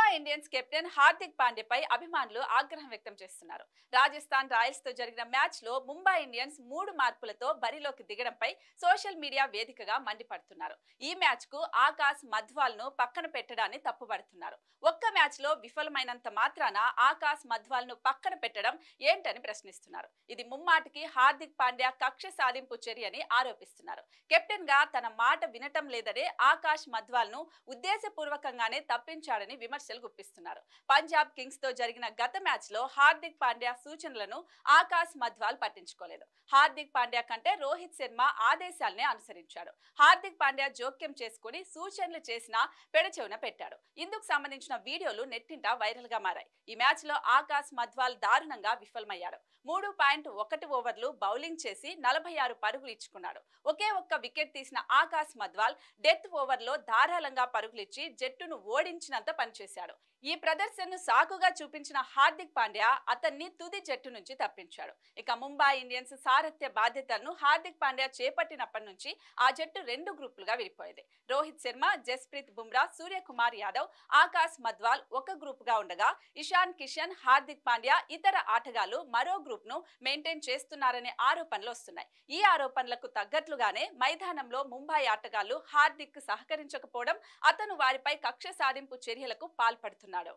Mumbai Indians captain Hardik పాండ్యాపై అభిమానులు ఆగ్రహం వ్యక్తం చేస్తున్నారు. రాజస్థాన్ రాయల్స్ తో జరిగిన మ్యాచ్ లో ముంబై ఇండియన్స్ 3 మార్పులతో బరిలోకి దిగడంపై సోషల్ మీడియా వేదికగా మండిపడుతున్నారు. ఈ మ్యాచ్ కు ఆకాశ్ మధ్వాల్ ను పక్కన పెట్టడాన్ని తప్పుపడుతున్నారు. ఒక్క మ్యాచ్ లో విఫలమైనంత మాత్రాన ఆకాశ్ మధ్వాల్ ను పక్కన పెట్టడం ఏంటని ప్రశ్నిస్తున్నారు. ఇది ముమ్మాటికి హార్దిక్ పాండ్యా కక్ష సాధింపు చర్యని ఆరోపిస్తున్నారు. కెప్టెన్ గా తన మాట వినటం లేదనే ఆకాశ్ మధ్వాల్ ను ఉద్దేశపూర్వకంగానే తప్పించాడని విమర్శలు గుప్పిస్తున్నారు. పంజాబ్ కింగ్స్ తో జరిగిన గత మ్యాచ్ లో హార్దిక్ పాండ్యా సూచనలను ఆకాశ్ మధ్వాల్ పట్టించుకోలేదు. హార్దిక్ పాండ్యా కంటే రోహిత్ శర్మ ఆదేశాలనే అనుసరించాడు. హార్దిక్ పాండ్యా జోక్యం చేసుకుని సూచనలు చేసినా పెడచెవిన పెట్టాడు. ఇందుకు సంబంధించిన వీడియోలు నెట్టింట వైరల్ గా మారాయి. ఈ మ్యాచ్ లో ఆకాశ్ మధ్వాల్ దారుణంగా విఫలమయ్యాడు. 3.1 ఓవర్లు బౌలింగ్ చేసి 46 పరుగులు ఇచ్చుకున్నాడు. ఒకే ఒక్క వికెట్ తీసిన ఆకాశ్ మధ్వాల్ డెత్ ఓవర్ లో ధారాళంగా పరుగులిచ్చి జట్టును ఓడించినంత పనిచేశాడు. ఈ ప్రదర్శనను సాకుగా చూపించిన హార్దిక్ పాండ్యా అతన్ని తుది జట్టు నుంచి తప్పించాడు. ఇక ముంబై ఇండియన్స్ సారథ్య బాధ్యతలను హార్దిక్ పాండ్యా చేపట్టినప్పటి నుంచి ఆ జట్టు 2 గ్రూపులుగా విడిపోయింది. రోహిత్ శర్మ, జస్ప్రీత్ బుమ్రా, సూర్యకుమార్ యాదవ్, ఆకాశ్ మధ్వాల్ ఒక గ్రూప్ గా ఉండగా ఇషాన్ కిషన్, హార్దిక్ పాండ్యా ఇతర ఆటగాళ్లు మరో గ్రూప్ ను మెయింటైన్ చేస్తున్నారనే ఆరోపణలు వస్తున్నాయి. ఈ ఆరోపణలకు తగ్గట్లుగానే మైదానంలో ముంబై ఆటగాళ్లు హార్దిక్ సహకరించకపోవడం, అతను వారిపై కక్ష సాధింపు చర్యలకు పాల్పడుతున్నాడు.